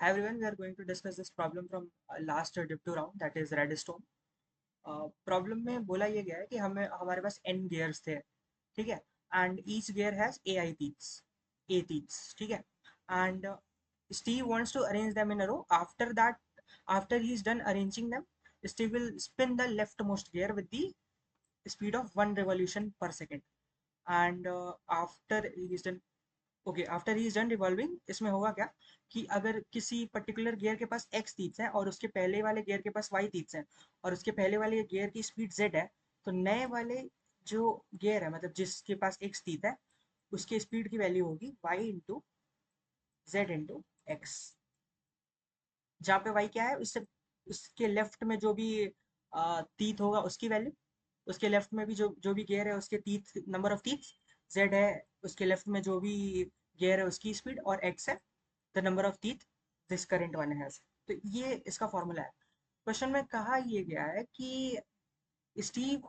Hi everyone, we are going to discuss this problem from last div2 round, that is Redstone. Problem में बोला ये गया है कि हमें हमारे पास n gears थे, ठीक है, and each gear has ai teeths, a teeths, ठीक है, and Steve wants to arrange them in a row. After that, after he's done arranging them, Steve will spin the leftmost gear with the speed of 1 revolution per second, and after he's done okay after he is done revolving, इसमें होगा क्या कि अगर किसी particular gear के पास x तीथ्स है और उसके पहले वाले गियर के पास वाई तीथ्स है और उसके पहले वाले गियर की स्पीड जेड है, तो नए वाले जो गियर है मतलब जिसके पास एक्स तीथ है उसकी स्पीड की वैल्यू होगी Y into Z into X, जहाँ पे वाई क्या है उससे उसके लेफ्ट में जो भी तीथ होगा उसकी वैल्यू, उसके लेफ्ट में भी जो जो भी गियर है उसके तीथ नंबर ऑफ तीथ, जेड है उसके लेफ्ट में जो भी गियर है उसकी स्पीड, और एक्स है the number of teeth this current one has. तो ये इसका फॉर्मूला है। क्वेश्चन में कहा ये गया है कि स्टीव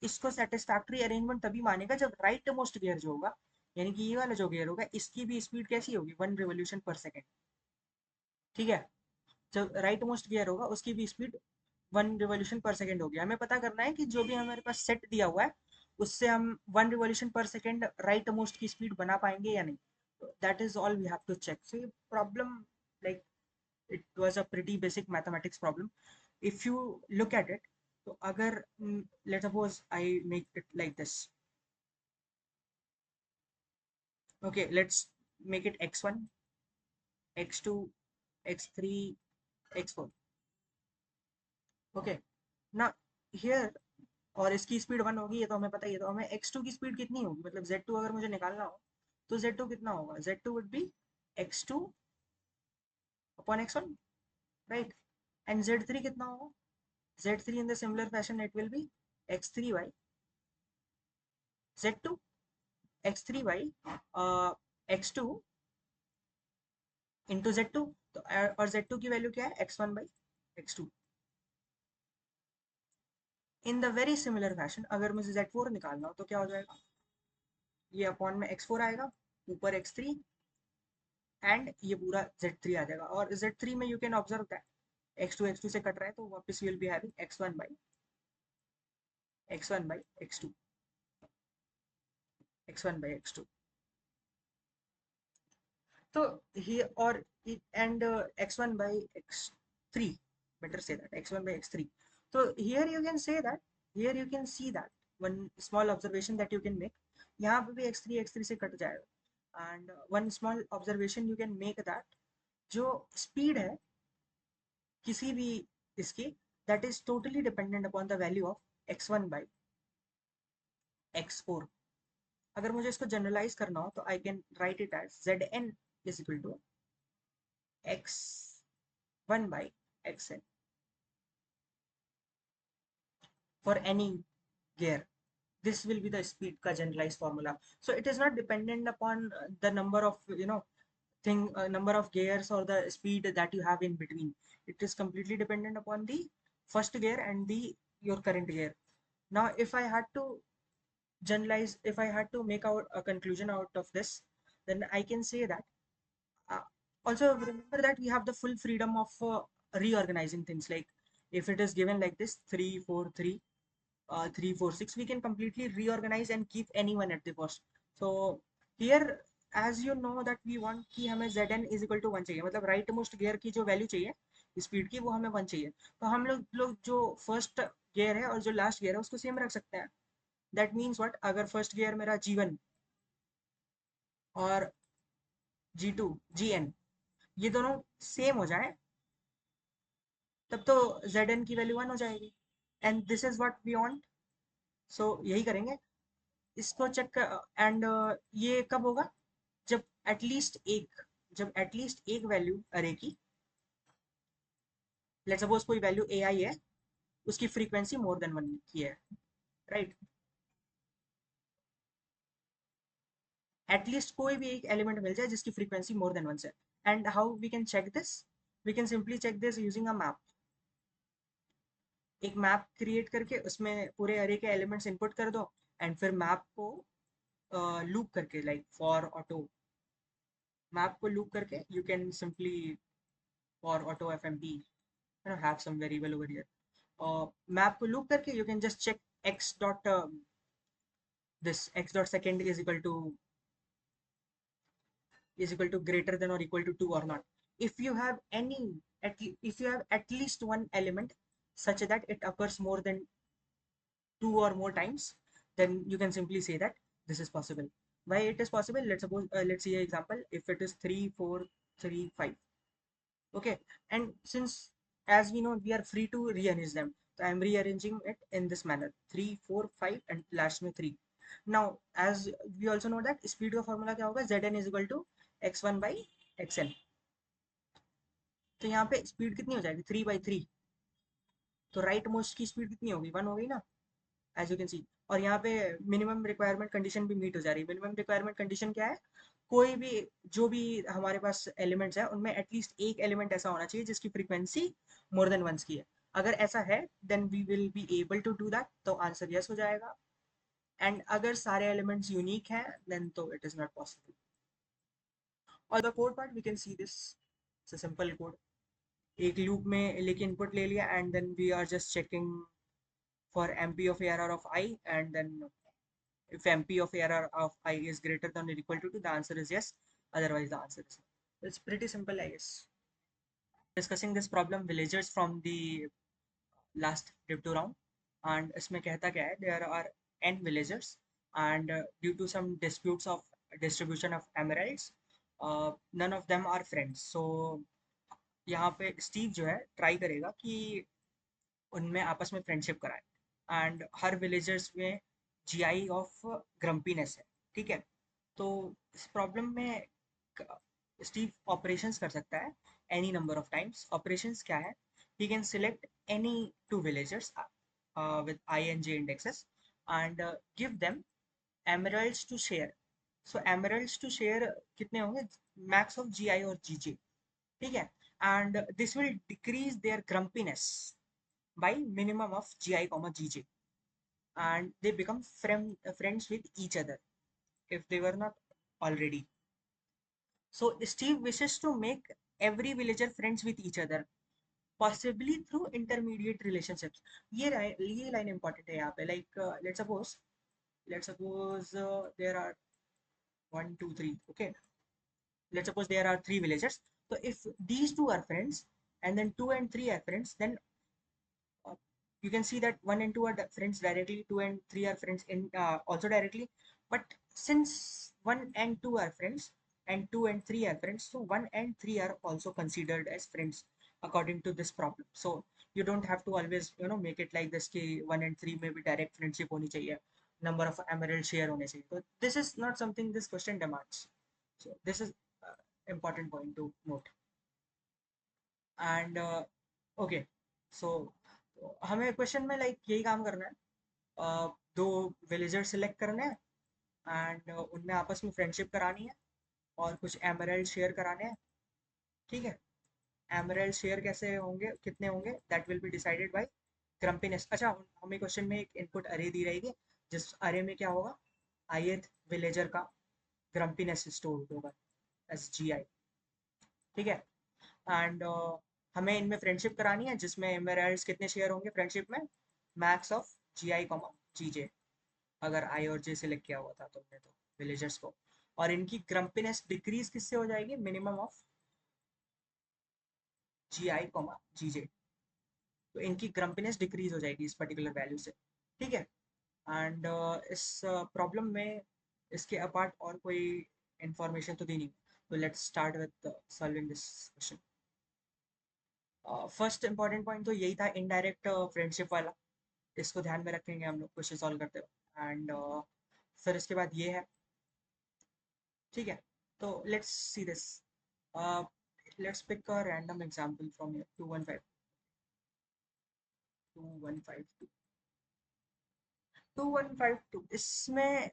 इसको सेटिस्फैक्टरी अरेंजमेंट तभी मानेगा जब राइट मोस्ट गियर जो होगा, यानी कि ये वाला जो गियर होगा इसकी भी स्पीड कैसी होगी 1 revolution per second, ठीक है। जब राइट मोस्ट गियर होगा उसकी भी स्पीड 1 revolution per second होगी। हमें पता करना है कि जो भी हमारे पास सेट दिया हुआ है उससे हम 1 revolution per second right most की स्पीड बना पाएंगे या नहीं। That is all we have to check. So ये problem like it was a pretty basic mathematics problem. If you look at it, तो अगर let's suppose I make it like this. Okay, let's make it x1, x2, x3, x4. Okay, now here, और इसकी speed 1 होगी, ये तो हमें पता ही है। तो हमें x2 की स्पीड कितनी होगी, मतलब z2 अगर मुझे निकालना हो तो z2 कितना होगा, z2 would be x2 upon x1, right? And z3 कितना होगा, z3 in the similar fashion it will be x3 by z2, x3 by x2 into z2। तो और z2 की वैल्यू क्या है x1 by x2। In the very similar fashion अगर मुझे z4 निकालना हो तो क्या हो जाएगा, ये अपॉन में x4 आएगा, ऊपर x3, एंड ये पूरा z3 आ जाएगा। और z3 में you can observe that x2 से कट रहा है तो वापस will be having x1 by x2, x1 by x2। तो ही और and x1 by x3, better say that x1 by x3। so here you can say that, here you can see that one small observation that you can make, यहाँ पे भी x3 से cut जाएगा। And one small observation you can make that जो speed है किसी भी इसकी, that is totally dependent upon the value of x1 by x4। अगर मुझे इसको जनरलाइज करना हो तो I can write it as zn is equal to x1 by xn for any gear. This will be the speed ka generalized formula. So it is not dependent upon the number of number of gears or the speed that you have in between. It is completely dependent upon the first gear and the your current gear. Now if I had to generalize, if I had to make out a conclusion out of this, then I can say that uh, also remember that we have the full freedom of reorganizing things. Like if it is given like this 3 4 3 3 4 6, we can completely reorganize and keep anyone at the post. So here as you know that we want कि हमें zn is equal to 1 चाहिए, मतलब right most gear की जो value चाहिए speed की वो हमें 1 चाहिए। तो हम लोग जो फर्स्ट गियर है और जो लास्ट गियर है उसको सेम रख सकते हैं। दैट मीन्स व्हाट, अगर फर्स्ट गियर मेरा g1 और g2 gn ये दोनों सेम हो जाए तब तो zn की वैल्यू 1 हो जाएगी, and this is what we want. So यही करेंगे इसको चेक। एंड ये कब होगा, जब एटलीस्ट एक जब एटलीस्ट एक वैल्यू अरे की, लेट्स सपोज कोई वैल्यू ए आई है, उसकी फ्रीक्वेंसी मोर देन 1 की है, राइट। एटलीस्ट कोई भी एक एलिमेंट मिल जाए जिसकी फ्रीक्वेंसी मोर देन 1 से। And how we can check this, we can simply check this using a map. एक मैप क्रिएट करके उसमें पूरे अरे के एलिमेंट्स इनपुट कर दो, एंड फिर मैप को लूप करके, लाइक फॉर ऑटो मैप को लूप करके you can simply or auto fmt, have some variable over here. Map को loop करके you can just check x dot this x dot second is equal to greater than or equal to 2 or not. If you have if you have at least one element such that it occurs more than 2 or more times, then you can simply say that this is possible. Why it is possible? Let's suppose, let's see an example. If it is 3 4 3 5, okay, and since, as we know, we are free to rearrange them, so I'm rearranging it in this manner: 3 4 5 and last में 3. Now, as we also know that speed का formula क्या होगा, zn is equal to x1 by xn. तो यहाँ पे speed कितनी हो जाएगी, 3/3. तो राइट मोस्ट की स्पीड कितनी होगी, 1 होगी ना, एज यू कैन सी. और यहाँ पे मिनिमम रिक्वायरमेंट कंडीशन भी मीट हो जा रही है. मिनिमम रिक्वायरमेंट कंडीशन क्या है, कोई भी, जो भी हमारे पास एलिमेंट्स है उनमें एटलीस्ट एक एलिमेंट ऐसा होना चाहिए जिसकी फ्रीक्वेंसी मोर देन वंस की है. अगर ऐसा है then we will be able to do that, तो आंसर यस हो जाएगा. एंड अगर सारे एलिमेंट्स यूनिक हैं देन तो इट इज नॉट पॉसिबल. और the code part we can see this, simple code. एक लूप में लेके इनपुट ले लिया and then we are just checking for mp of arr of I, and then if mp of arr of I is greater than or equal to 2, the answer is yes, otherwise the answer is no. It's pretty simple, I guess. Discussing this problem, villagers from the last div 2 round, and इसमें कहता क्या है, there are n villagers and due to some disputes of distribution of emeralds, none of them are friends. So यहाँ पे Steve जो है try करेगा कि उनमें आपस में फ्रेंडशिप कराए, एंड हर विलेजर्स में जीआई ऑफ ग्रम्पीनेस है. ठीक है, तो इस प्रॉब्लम में स्टीव ऑपरेशंस कर सकता है any number of times. Operations क्या है, he can select any two villagers with I and J indexes and give them emeralds to share. So emeralds to share कितने होंगे, max of GI और GJ. ठीक है, and this will decrease their grumpiness by minimum of GI comma GJ, and they become friends with each other if they were not already. So Steve wishes to make every villager friends with each other, possibly through intermediate relationships. ये line important है यहाँ पे. Like let's suppose there are 1 2 3, okay, let's suppose there are 3 villagers. So if these two are friends and then 2 and 3 are friends, then uh, you can see that 1 and 2 are friends directly, 2 and 3 are friends in also directly. But since 1 and 2 are friends and 2 and 3 are friends, so 1 and 3 are also considered as friends according to this problem. So you don't have to always make it like this कि 1 and 3 में भी direct friendship होनी चाहिए, number of emerald share होने चाहिए. So this is not something this question demands. So this is important point to note. And okay, so हमें question में like यही काम करना है. दो विलेजर सिलेक्ट करने हैं एंड उनमें आपस में फ्रेंडशिप करानी है और कुछ एमरल्ड शेयर कराने हैं. ठीक है, एमरल्ड शेयर कैसे होंगे, कितने होंगे, that will be decided by grumpiness. अच्छा, हमें क्वेश्चन में एक इनपुट अरे दी रहेगी, जिस अरे में क्या होगा, ith विलेजर का ग्रम्पीनेस स्टोर होगा एस जी आई. ठीक है, एंड हमें इनमें फ्रेंडशिप करानी है जिसमें एमरल्ड्स कितने शेयर होंगे फ्रेंडशिप में, max of g i comma g j, अगर आई और जे सिलेक्ट किया हुआ था तुमने तो विलेजर्स को. और इनकी ग्रम्पीनेस डिक्रीज किससे हो जाएगी, minimum of g i comma g j. तो इनकी ग्रम्पीनेस डिक्रीज हो जाएगी इस पर्टिकुलर वैल्यू से. ठीक है, एंड इस प्रॉब्लम में इसके अपार्ट और कोई इंफॉर्मेशन तो दी नहीं. तो let's start with solving this question. First important point तो यही था, इनडायरेक्ट फ्रेंडशिप वाला. इसको ध्यान में रखेंगे हम लोग क्वेश्चन सॉल्व करते हुए. एंड फिर इसके बाद ये है. ठीक है, तो let's see this. Let's pick a random example from here. 2152 इसमें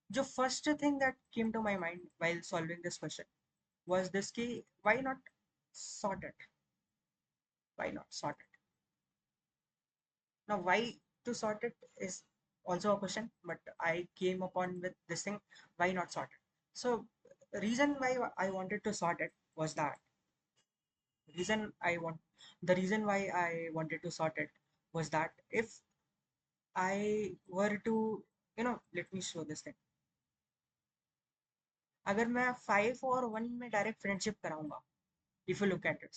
जो first thing that came to my mind while solving this question was this कि why not sort it, why not sort it. Now, why to sort it is also a question, but I came upon with this thing, why not sort it? So, reason why I wanted to sort it was that reason I want the reason why I wanted to sort it was that if I were to, let me show this thing. अगर मैं 5 और 1 में direct friendship कराऊंगा, if you look at it,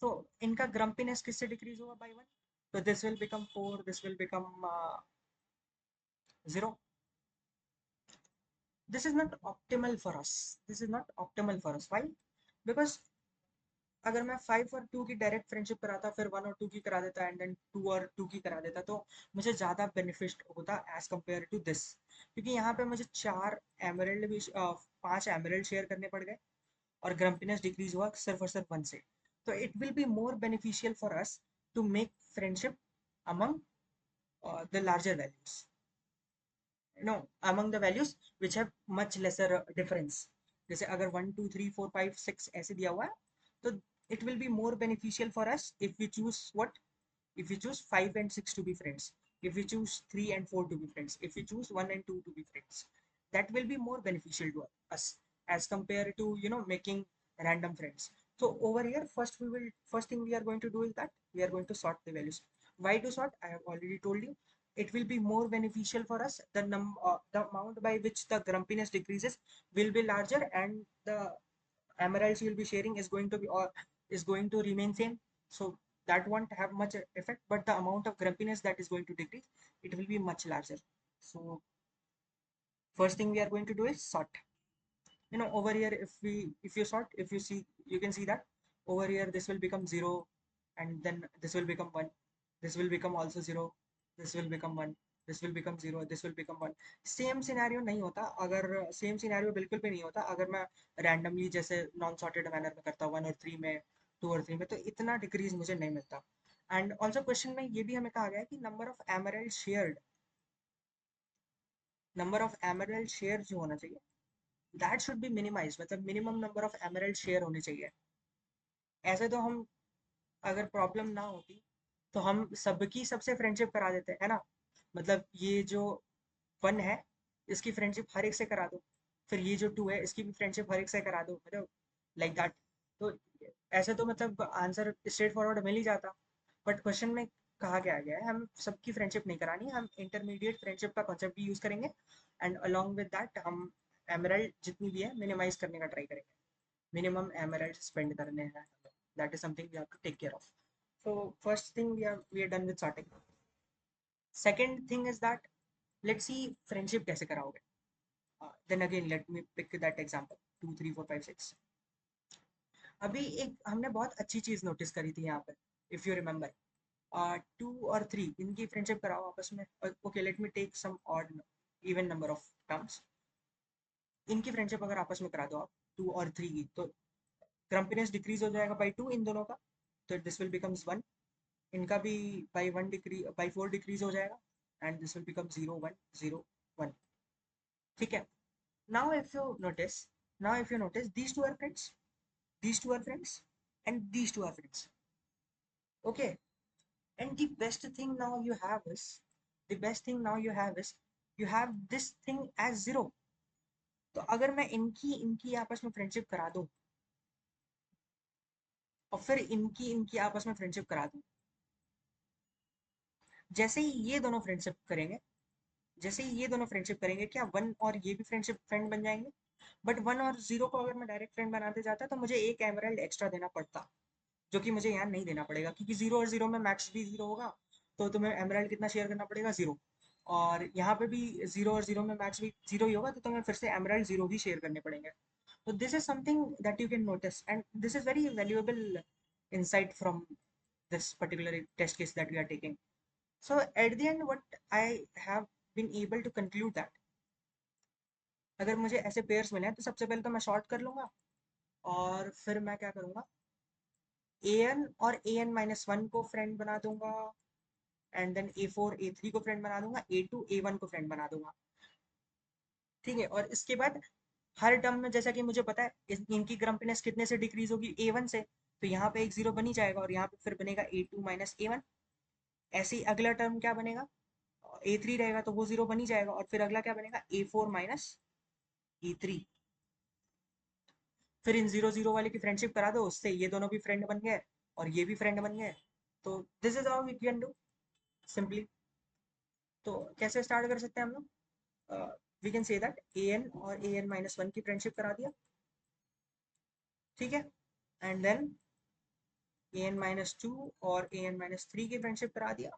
तो इनका ग्रम्पीनेस किससे decrease होगा? Bye 1. तो this will become 4, this will become 0. This is not optimal for us. This is not optimal for us. Why? Because अगर मैं 5 और 2 की डायरेक्ट फ्रेंडशिप कराता, फिर 1 और 2 की करा देता, एंड देन 2 और 2 की करा देता, तो मुझे ज़्यादा बेनिफिट होता एज कम्पेयर टू दिस. क्योंकि यहाँ पे मुझे 4 एमरल्ड भी 5 एमरल्ड शेयर करने पड़ गए, और ग्रम्पीनेस डिक्रीज हुआ सिर्फ और सिर्फ 1 से. तो it will be more beneficial for us to make friendship among the larger values, among the values which have much lesser difference. जैसे अगर 1 2 3 4 5 6 ऐसे दिया हुआ है, तो it will be more beneficial for us if we choose what? If we choose 5 and 6 to be friends, if we choose 3 and 4 to be friends, if we choose 1 and 2 to be friends, that will be more beneficial to us as compared to making random friends. So over here, first thing we are going to do is that we are going to sort the values. Why to sort? I have already told you. It will be more beneficial for us. The amount by which the grumpiness decreases will be larger, and the emeralds you'll be sharing is going to be, or is going to remain same. So that won't have much effect, but the amount of grumpiness that is going to decrease, it will be much larger. So first thing we are going to do is sort. Over here, if you sort, if you see, you can see that over here this will become 0, and then this will become 1, this will become also 0, this will become 1, this will become 0, this will become 1. Same scenario नहीं होता, अगर same scenario बिल्कुल भी नहीं होता अगर मैं randomly जैसे नॉन सॉर्टेड मैनर में करता, 1 और 3 में, 2 और 3 में, तो इतना डिक्रीज मुझे नहीं मिलता. एंड ऑल्सो क्वेश्चन में ये भी हमें कहा गया है कि नंबर ऑफ एमरल्ड शेयर जो होना चाहिए, दैट शुड बी मिनिमाइज, मतलब minimum number of emerald share होने चाहिए. ऐसे तो हम, अगर प्रॉब्लम ना होती, तो हम सबकी सबसे फ्रेंडशिप करा देते है ना. मतलब ये जो 1 है, इसकी फ्रेंडशिप हर एक से करा दो, फिर ये जो 2 है, इसकी भी फ्रेंडशिप हर एक से करा दो, मतलब लाइक दैट. तो ऐसे तो मतलब आंसर स्ट्रेट फॉरवर्ड मिल ही जाता. बट क्वेश्चन में कहा क्या गया है, हम सबकी फ्रेंडशिप नहीं करानी, हम इंटरमीडिएट फ्रेंडशिप का कॉन्सेप्ट भी यूज करेंगे, एंड अलॉन्ग विद दैट हम एमरल्ड जितनी भी है मिनिमाइज करने का ट्राई करेंगे. मिनिमम एमरल्ड स्पेंड करने हैं, that is something we have to take care of. So first thing we are done with sorting. Second thing is that let's see friendship कैसे कराओगे. Then again let me pick that example 2 3 4 5 6. अभी एक हमने बहुत अच्छी चीज notice करी थी यहाँ पे, इफ यू रिमेम्बर. 2 और 3 इनकी फ्रेंडशिप कराओ आपस में. Okay, let me take some odd even number of terms. इनकी फ्रेंडशिप अगर आपस में करा दो आप 2 और 3 की, तो क्रम्पीनेस डिक्रीज हो जाएगा बाई 2 इन दोनों का, तो दिस विल बिकम्स 1. इनका भी बाई 1 डिक्रीज, बाई 4 डिक्रीज हो जाएगा, एंड दिस विल बिकम 0 1 0 1. ठीक है. Now if you notice, these two are friends, these two are friends, and these two are friends. Okay. And the best thing now you have is you have this thing as 0. तो अगर मैं इनकी इनकी आपस में friendship करा दूं, और फिर इनकी इनकी आपस में फ्रेंडशिप करा दूं, जैसे ही ये दोनों फ्रेंडशिप करेंगे, क्या 1 और ये भी फ्रेंडशिप फ्रेंड बन जाएंगे? बट 1 और 0 को अगर मैं डायरेक्ट फ्रेंड बनाते जाता, तो मुझे एक एमरल्ड एक्स्ट्रा देना पड़ता, जो कि मुझे यहाँ नहीं देना पड़ेगा, क्योंकि 0 और 0 में मैक्स भी 0 होगा, तो तुम्हें एमरल्ड कितना शेयर करना पड़ेगा? 0. और यहाँ पे भी 0 और 0 में मैक्स भी 0 ही होगा, तो तुम्हें फिर से एमरल्ड 0 ही शेयर करने पड़ेंगे. तो this is something that you can notice, and this is very valuable insight from this particular test case that we are taking. So at the end, what I have been able to conclude that अगर मुझे ऐसे pairs मिले हैं, तो सबसे पहले तो मैं शॉर्ट कर लूंगा, और फिर मैं क्या करूंगा, an और an माइनस 1 को फ्रेंड बना दूंगा, एंड देन a4 a3 को फ्रेंड बना दूंगा, a2 a1 को फ्रेंड बना दूंगा. ठीक है. और इसके बाद हर टर्म में, जैसा कि मुझे पता है इनकी ग्रम्पीनेस कितने से डिक्रीज होगी? a1 से. तो यहाँ पे एक 0 बन ही जाएगा, और यहाँ पे फिर बनेगा a2 माइनस a1. ऐसे ही अगला टर्म क्या बनेगा? a3 रहेगा, तो वो 0 बन ही जाएगा, और फिर अगला क्या बनेगा? a4 minus e3. फिर इन 0 0 वाले की फ्रेंडशिप करा दो, उससे ये दोनों भी फ्रेंड बन गए और ये भी फ्रेंड बन गए। तो this is how we can do simply. तो कैसे स्टार्ट कर सकते हैं हम लोग? We can say that A N और ए एन माइनस वन की फ्रेंडशिप करा दिया, ठीक है। And then A N minus two और ए एन माइनस थ्री की फ्रेंडशिप करा दिया।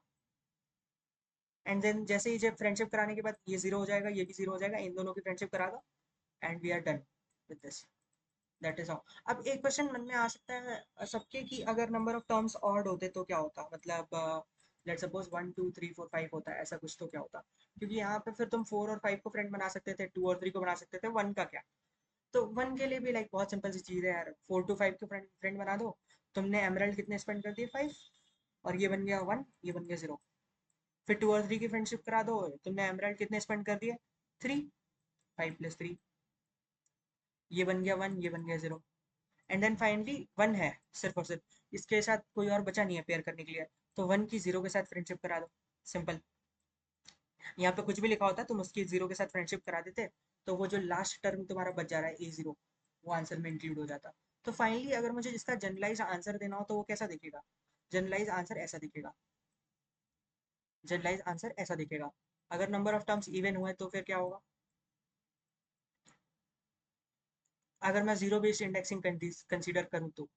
एंड देन जैसे ही जब फ्रेंडशिप कराने के बाद ये जीरो हो जाएगा, ये भी जीरो हो जाएगा, इन दोनों की फ्रेंडशिप करा दो and we are done with this. That is how. अब एक क्वेश्चन मन में आ सकता है सबके कि अगर नंबर ऑफ टर्म्स ऑड होते तो क्या होता, मतलब लेट सपोज 1 2 3 4 5 होता है ऐसा कुछ, तो क्या होता? क्योंकि यहाँ पे फिर तुम 4 और 5 को फ्रेंड बना सकते थे, 2 और 3 को बना सकते थे, वन का क्या? तो वन के लिए भी लाइक बहुत सिंपल सी चीज़ है यार, 4 to 5 के फ्रेंड फ्रेंड बना दो। तुमने एमराल्ड कितने स्पेंड कर दिए? 5, और ये बन गया 1, ये बन गया 0। फिर 2 और 3 की फ्रेंडशिप करा दो, तुमने एमराल्ड कितने स्पेंड कर दिए? 3, 5 + 3, ये बन गया 1, ये बन गया 0। एंड देन फाइनली वन है सिर्फ और सिर्फ, इसके साथ कोई और बचा नहीं है पेयर करने के लिए, तो वन की जीरो के साथ फ्रेंडशिप करा दो, सिंपल। यहाँ पे कुछ भी लिखा होता है तुम उसकी जीरो के साथ फ्रेंडशिप करा देते, तो वो जो लास्ट टर्म तुम्हारा बच जा रहा है A0, वो आंसर में इंक्लूड हो जाता। तो फाइनली अगर मुझे इसका जनरलाइज आंसर देना हो तो वो कैसा दिखेगा? जनरलाइज आंसर ऐसा दिखेगा। जनरलाइज आंसर ऐसा दिखेगा। अगर नंबर ऑफ टर्म्स इवन हुए तो फिर क्या होगा? अगर मैं जीरो बेस्ड इंडेक्सिंग कंसीडर करूँ तो,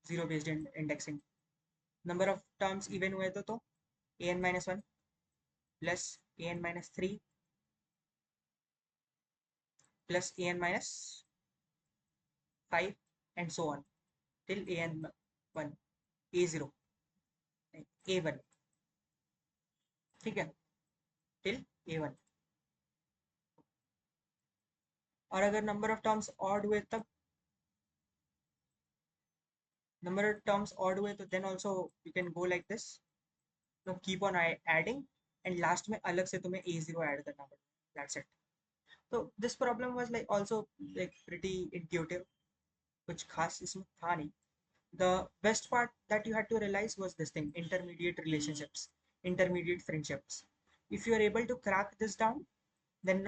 zero based indexing, number of terms even हुए तो an-1 plus an-3 plus an-5 and so on till an1, A0, A1, ठीक है, टिल A1। और अगर नंबर ऑफ टर्म्स ऑड हुए तब, नंबर ऑफ टर्म्स ऑड हुए तो then also you can go like this, तो keep on adding and last में अलग से तुम्हें A0 ऐड करना पड़ेगा, दैट्स इट। तो this problem was like also like pretty intuitive, कुछ खास इसमें था नहीं। The best part that you had to realize was this thing: intermediate relationships, intermediate friendships. If you are able to crack this down, then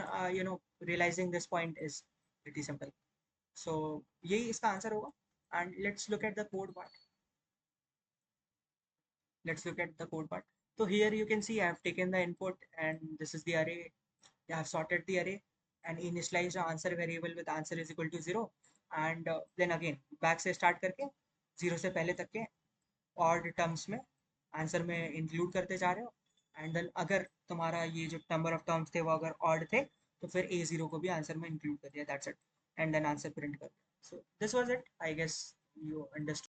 realizing this point is pretty simple. So यही इसका answer होगा। And let's look at the code part. Let's look at the code part. So here you can see I have taken the input and this is the array. I have sorted the array and initialized the answer variable with answer is equal to 0, and then again back से start करके 0 से पहले तक के odd terms में answer में include करते जा रहे हो। एंड देन अगर तुम्हारा ये जो नंबर ऑफ टर्म्स थे वो अगर ऑड थे तो फिर A0 को भी आंसर में इंक्लूड कर दिया, that's it. And then answer print कर दिया। So this was it, I guess you understood.